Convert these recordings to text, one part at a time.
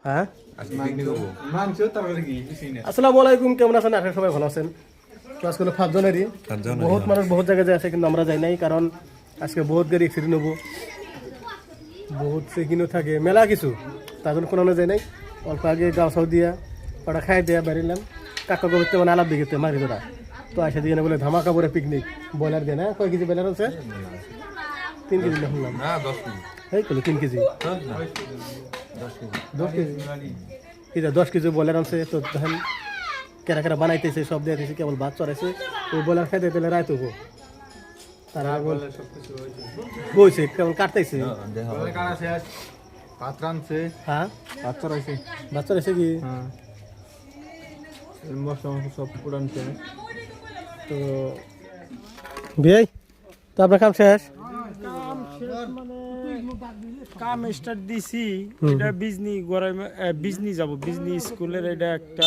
হ্যাঁ আসসালামু আলাইকুম, কেমন আছেন? আপনারা সবাই ভালো আছেন? ক্লাস করলে 5 জনেরই বহুত মানুষ বহুত জায়গায় যায় আছে, কিন্তু আমরা যাই নাই কারণ আজকে বহুত গাড়ি অ্যাক্সিডেন্ট হবো, বহুত চেকিংও থাকে, মেলা কিছু, তার জন্য কোনো যায় নাই। অল্প আগে গাও সাউ দিয়া ওটা খাই দিয়া বেরিলাম কাকা করতে মানে আলাপ দিকে মারি ধরা তো আসে দিয়ে বলে ধামাকা পরে পিকনিক ব্রয়লার দিয়ে না। কয় কেজি ব্রয়লার আছে? 3 কেজি না শুনলাম, এই কলো 3 কেজি 10 কেজি কি 10 কেজি ব্রয়লার আনছে। তো দেখেন কেরা কেরা বানাইতেছে, সব দিয়ে দিয়েছে, কেবল ভাত চড়াইছে। ওই ব্রয়লার খাইতে পেলে রায় তবু তারা বইছে কেবল কাটতেছে। ভাত রাঁধছে, হ্যাঁ ভাত চড়াইছে, ভাত চড়াইছে কি মশলা মশলা সব পুরানছে। তো বিয়াই তো আপনার কাম শেষ? কাম স্টার্ট দিছি, এটা বিজনি যাব বিজনি স্কুলের এটা একটা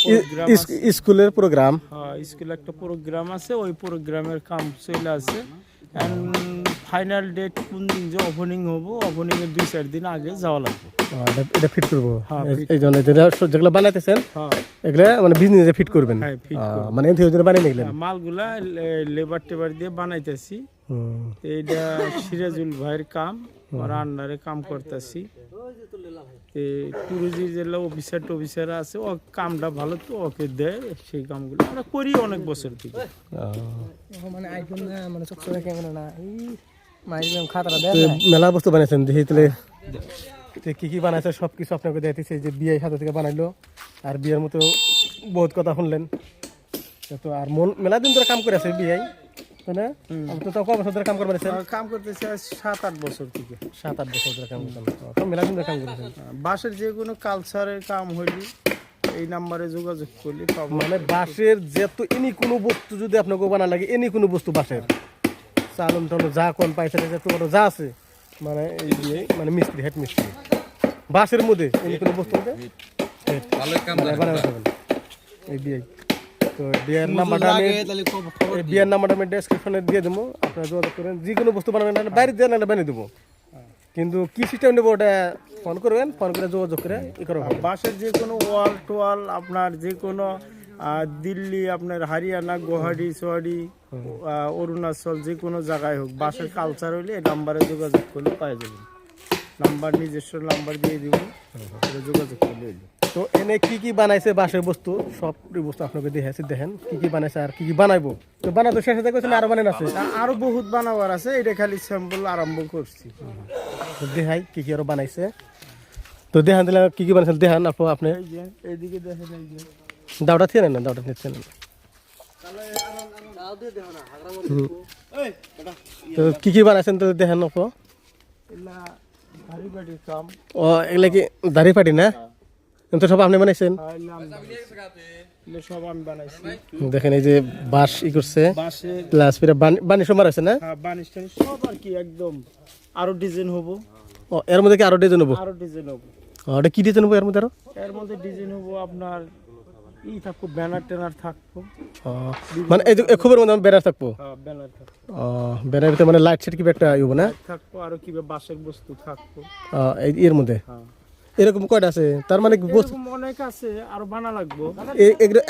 প্রোগ্রাম আছে। স্কুলের প্রোগ্রাম, হ্যাঁ স্কুলে একটা প্রোগ্রাম আছে, ওই প্রোগ্রামের কাম চলে আছে। এন্ড ফাইনাল ডেট কোন দিন যে ওপেনিং হবো, ওপেনিং এর 2-4 দিন আগে যাওয়া লাগবে। এটা ফিট করবো। হ্যাঁ, এই জন্য যেগুলো বানাইতেছেন হ্যাঁ এগুলা মানে বিজনেসে ফিট করবেন। হ্যাঁ ফিট মানে এর থেকে বানিয়ে নিলেন মালগুলা লেবার টেবার দিয়ে বানাইতেছি। এইটা সিরাজুল ভাইয়ের কাম, ওর আন্ডারে কাম করতেছি। টুরিজি জেলা অফিসার আছে, ও কামটা ভালো তো ওকে দেয়, সেই কামগুলো আমরা করি অনেক বছর থেকে। মেলা বস্তু বানাইছেন দেখি তাহলে কি কি বানাইছে সব কিছু আপনাকে দেখতেছি। যে বিয়ে সাথে থেকে বানাইলো, আর বিয়ের মতো বহুত কথা শুনলেন। তো আর মন মেলা দিন ধরে কাম করে আছে বিয়ে, তাই না? তো ক বছর ধরে কাম করবেন? কাম করতেছি 7-8 বছর থেকে। 7-8 বছর ধরে কাম করতেন, তো মেলা দিন ধরে কাম করেছেন। বাঁশের যে কোনো কালচারের কাম হইলে এই নাম্বারে যোগাযোগ করলে পাবো। মানে বাঁশের যেহেতু এনি কোনো বস্তু যদি আপনাকে বানা লাগে, এনি কোনো বস্তু বাঁশের চালন টালন যা কোন পাইছে যা আছে, মানে এই দিয়ে মানে মিস্ত্রি, হেড মিস্ত্রি বাঁশের মধ্যে এনি কোনো বস্তু মধ্যে বানাতে পারবেন এই বিয়ে। তো বিয়ের নাম্বারটা আমি ডেসক্রিপশনে দিয়ে দেবো, আপনারা যোগাযোগ করেন। যে কোনো বস্তু বানাবেন না বাইরে দিয়ে না বানিয়ে দেবো, কিন্তু কি সিস্টেম নেবো ওটা ফোন করবেন, ফোন করে যোগাযোগ করে ই করো। বাঁশের যে কোনো ওয়াল টোয়াল আপনার যে কোনো দিল্লি, আপনার হরিয়ানা, গুয়াহাটি, সোয়াডি, অরুণাচল, যে কোনো জায়গায় হোক বাঁশের কালচার হইলে এই নাম্বারে যোগাযোগ করলে পাই যাবেন। নাম্বার নিজস্ব নাম্বার দিয়ে দিব, যোগাযোগ করলে। তো এনে কি কি বানাইছে বাঁশের বস্তু, সব বস্তু আপনাকে দেখাচ্ছি, দেখেন কি কি বানাইছে আর কি কি বানাইবো। তো বানাতো শেষে দেখেছেন আরো বানান আছে, আরো বহুত বানাবার আছে, এটা খালি স্যাম্পল আরম্ভ করছি। দেখাই কি কি আরো বানাইছে। তো দেখান দিলে কি কি বানাইছেন দেখান আপনি। এই যে এইদিকে দেখেন, এই যে দাওটা থেকে নেন না, দাওটা নিচ্ছেন। তো কি কি বানাইছেন তো দেখেন আপু। কাম ও এগুলা কি দাড়ি পাটি না? তো সব আপনি বানাইছেন? সব আমি বানাইছি। দেখেন এই যে বাঁশ ই করছে, বাঁশের প্লাস ফিরে বানিশ মারাইছে না? বানিশ টানিশ সব আর কি একদম আরো ডিজাইন হবো। ও এর মধ্যে কি আরো ডিজাইন হবো? আরো ডিজাইন হবো। ওটা কি ডিজাইন হবো এর মধ্যে? আরো এর মধ্যে ডিজাইন হবো আপনার থাকবো, ব্যানার ট্যানার থাকবো। মানে এই যে খবরের মধ্যে ব্যানার থাকবো। ব্যানার থাকবো। ব্যানার ভিতরে মানে লাইট সেট কি একটা ইউব না থাকবো, আরো কি বাঁশের বস্তু থাকবো এর মধ্যে। এরকম কয়টা আছে? তার মানে বস্তু অনেক আছে, আরো বানা লাগবো,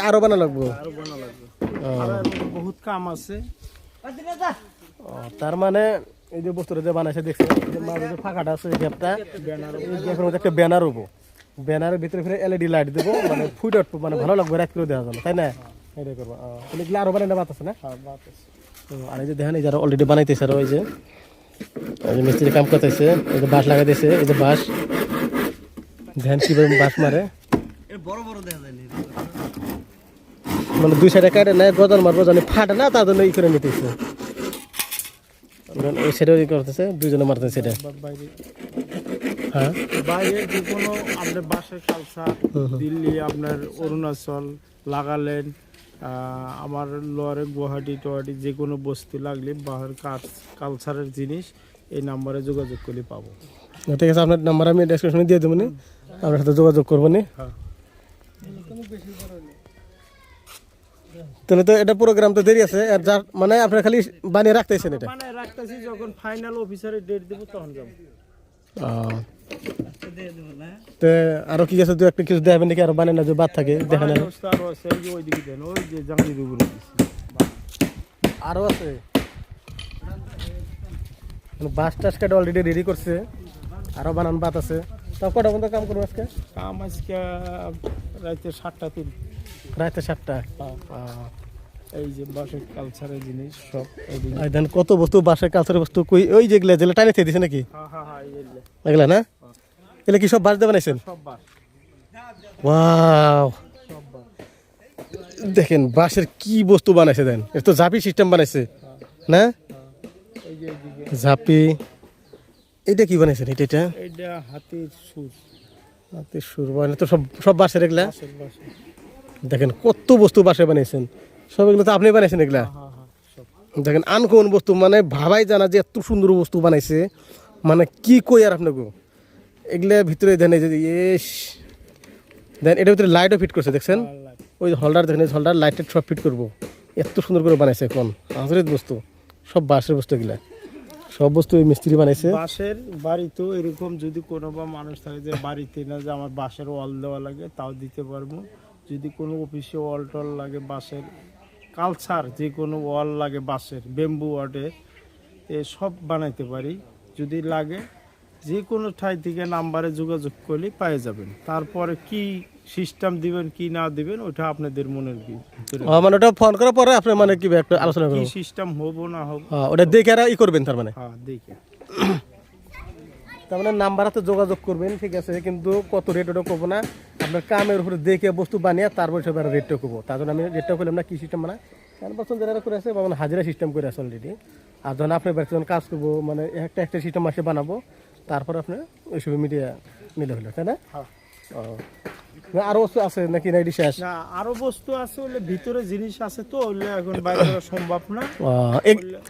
আরো বানা লাগবো, আরো বানা লাগবে, আরো এর মধ্যে বহুত কাম আছে। তার মানে এই যে বস্তুটা যে বানাইছে দেখছেন, যে মাঝে যে ফাঁকাটা আছে এই গ্যাপটা, এই গ্যাপের মধ্যে একটা ব্যানার হবো। ব্যানারের ভিতরে ফিরে এলইডি লাইট দেবো, মানে ফুট আউট, মানে ভালো লাগবে, রাত করে দেওয়া যাবে, তাই না? এটাই করবো। তাহলে এগুলো আরো বানাই বাত আছে না? তো আর এই যে দেখেন এই যারা অলরেডি বানাইতেছে, আর ওই যে মিস্ত্রি কাম করতেছে, এই যে বাঁশ লাগাইতেছে, এই যে বাঁশ ধ্যান কিভাবে বাঁশ মারে, মানে 2 সাইডে কাটে না, গজাল মারবো জানি ফাটে না, তার জন্য ই করে নিতেছে। ওই সাইডে করতেছে, দুজনে মারতেছে সেটা। হ্যাঁ বাইরে যে কোনো আপনার বাঁশের কালচার, দিল্লি, আপনার অরুণাচল লাগালেন, আমার লোয়ারে গুয়াহাটি টোয়াহাটি, যে কোনো বস্তু লাগলে বাহার কালচারের জিনিস এই নাম্বারে যোগাযোগ করলে পাবো। ঠিক আছে, আপনার নাম্বার আমি ডেসক্রিপশনে দিয়ে দেবো, আপনার সাথে যোগাযোগ করবো নি। তাহলে তো এটা প্রোগ্রাম তো দেরি আছে, আর যার মানে আপনার খালি বানিয়ে রাখতেছেন? এটা বানিয়ে রাখতেছি, যখন ফাইনাল অফিসারের ডেট দেবো তখন যাবো। তে আরো কি আছে, দু একটা কিছু দেখাবেন নাকি? আরো বানায় না যে বাদ থাকে দেখানো অবস্থা আরো আছে, এই যে ওইদিকে দেন, ওই যে জাঙ্গির উপরে দিছি। আরো আছে। বাস টাস কাটা অলরেডি রেডি করছে, আরো বানান বাদ আছে। তাও কটা পর্যন্ত কাম করবো আজকে? কাম আজকে রাতে 7টা 3। রাতে 7টা। এই যে বাসের কালচারের জিনিস সব এদিকে। আর দেন কত বস্তু, বাসার কালচারের বস্তু কই, ওই যেগুলা যেগুলা টাইনে থেকে দিছে নাকি হ্যাঁ এইগুলো এগুলা না? এগুলা কি সব বাস দিয়ে বানাইছেন? সব বাস, ওয়াও, সব বাস। দেখেন বাঁশের কি বস্তু বানাইছে দেন। এটা তো ঝাঁপি সিস্টেম বানাইছে না? এই যে এইদিকে ঝাঁপি। এটা কি বানাইছেন? এটা এইটা হাতির সুর, হাতের সুর বানাই তো সব সব বাঁশের এগুলা। বাসের বাসে। দেখেন কত বস্তু বাঁশে বানাইছেন, সব এগুলো তো আপনি বানাইছেন এগুলা। হ্যাঁ সব। দেখেন আনকমন বস্তু, মানে ভাবাই জানা যে এত সুন্দর বস্তু বানাইছে, মানে কি কই আর আপনাকে। এগুলা ভিতরে দেন, এই যে ইস দেন, এটার ভিতরে লাইটও ফিট করছে দেখছেন। ওই হোল্ডার দেখেন, এই হোল্ডার লাইটের সব ফিট করবো, এত সুন্দর করে বানাইছে। এখন আজরের বস্তু, সব বাঁশের বস্তু এগুলা, সব বস্তু ওই মিস্ত্রি বানাইছে। বাসের বাড়ি তো এরকম যদি কোনো বা মানুষ থাকে যে বাড়িতে না যে আমার বাসের ওয়াল দেওয়া লাগে, তাও দিতে পারবো। যদি কোনো অফিসে ওয়াল টল লাগে বাসের কালচার, যে কোনো ওয়াল লাগে বাসের বেম্বু ওয়ার্ডে, সব বানাইতে পারি। যদি লাগে যে কোনো ঠাই থেকে নাম্বারে যোগাযোগ করলে পেয়ে যাবেন। তারপরে কি সিস্টেম দিবেন কি না দিবেন ওটা আপনাদের মনের ভিতরে। মানে ওটা ফোন করার পরে আপনি মানে কি একটা আলোচনা কি করবেন, সিস্টেম হবো না হবো ওটা দেখে আর ই করবেন। তার মানে দেখে তার মানে নাম্বারে যোগাযোগ করবেন, ঠিক আছে, কিন্তু কত রেট ওটা করবো না, আপনার কামের উপরে দেখে বস্তু বানিয়ে তারপর সব রেটটা করবো। তার জন্য আমি রেটটা করলাম না কি সিস্টেম মানে কারণ পছন্দ যারা করে আছে, মানে হাজিরা সিস্টেম করে আছে অলরেডি। আর যখন আপনার বাড়িতে যখন কাজ করবো, মানে একটা সিস্টেম মাসে বানাবো, তারপর আপনার ওইসব মিডিয়া নিলে হলো, তাই না? আরো আছে নাকি? না এটি শেষ? না আরো বস্তু আছে, ওগুলো ভিতরে জিনিস আছে তো, ওগুলো এখন বাইরে করা সম্ভব না।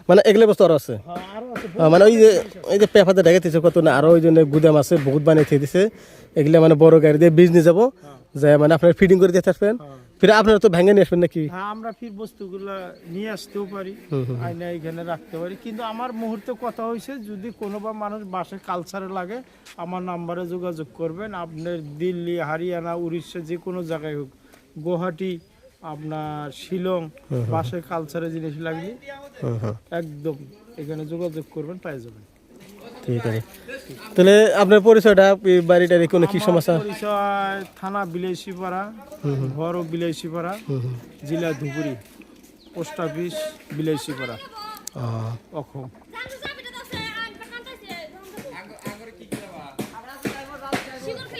মানে এগুলো বস্তু আরো আছে, আরো আছে মানে ওই যে পেপাতে ঢেকেছে কত না, আরো ওই জন্য গুদাম আছে, বহুত বানিয়ে দিয়ে দিছে। এগুলো মানে বড় গাড়ি দিয়ে বীজ নিয়ে যাবো, যে মানে আপনার ফিডিং করে দিয়ে আসবেন, ফিরে আপনারা তো ভেঙে নিয়ে আসবেন নাকি? হ্যাঁ আমরা ফির বস্তুগুলা নিয়ে আসতেও পারি, আইনা এখানে রাখতে পারি। কিন্তু আমার মুহূর্তে কথা হয়েছে, যদি কোনো বা মানুষ বাসের কালচারে লাগে আমার নাম্বারে যোগাযোগ করবেন। আপনার দিল্লি, হরিয়ানা, উড়িষ্যা যে কোনো জায়গায় হোক, গুয়াহাটি, আপনার শিলং, বাসের কালচারে জিনিস লাগলে একদম এখানে যোগাযোগ করবেন, পেয়ে যাবেন। ঠিক আছে, তাহলে আপনার পরিচয়টা, বাড়িটার কোনো কি সমস্যা? পরিচয় থানা বিলাসীপাড়া, ঘরও বিলাসীপাড়া, জেলা ধুবুরি, পোস্ট অফিস বিলাসীপাড়া, অসম।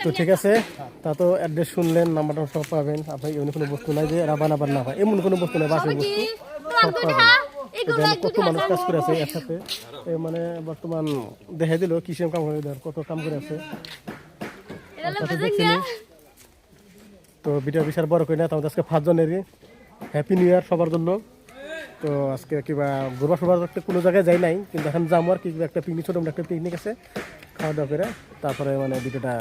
তো ঠিক আছে, তা তো অ্যাড্রেস শুনলেন, নাম্বারটা সব পাবেন। আপনার এমন কোনো বস্তু নাই যে রাবান আবার না হয়, এমন কোনো বস্তু নেই, বাসের বস্তু সব পাবেন। কত মানুষ কাজ করে আছে একসাথে, মানে বর্তমান দেখা দিল কিসের কাম করে, কত কাম করে আছে। তো ভিডিও বিশাল বড় করে না, তোমাদের আজকে 5 জনেরই হ্যাপি নিউ ইয়ার সবার জন্য। তো আজকে কিবা ঘুরবা সবার একটা কোনো জায়গায় যাই নাই, কিন্তু এখন যাবো আর কি, একটা পিকনিক, ছোটো একটা পিকনিক আছে, খাওয়া দাওয়া করে তারপরে মানে ভিডিওটা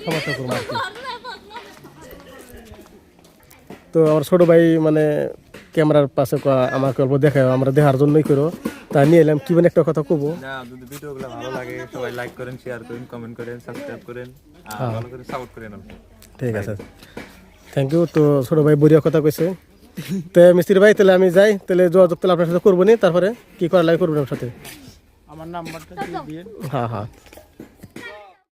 সমাপ্ত করবো আর কি। তো আমার ছোটো ভাই মানে ক্যামেরার পাশে আমাকে অল্প দেখায়, আমরা দেখার জন্যই করো, তা নিয়ে এলাম। কি মানে একটা কথা কবো না, যদি ভিডিওগুলো ভালো লাগে সবাই লাইক করেন, শেয়ার করেন, কমেন্ট করেন, সাবস্ক্রাইব করেন আর ভালো করে সাপোর্ট করেন। ঠিক আছে, থ্যাংক ইউ। তো ছোটো ভাই বড়িয়া কথা কইছে। তো মিস্ত্রি ভাই তাহলে আমি যাই, তাহলে যোগাযোগ তাহলে আপনার সাথে করবো নি, তারপরে কি করা লাগে করবেন আমার সাথে। আমার নাম্বারটা দিয়ে দিন। হ্যাঁ।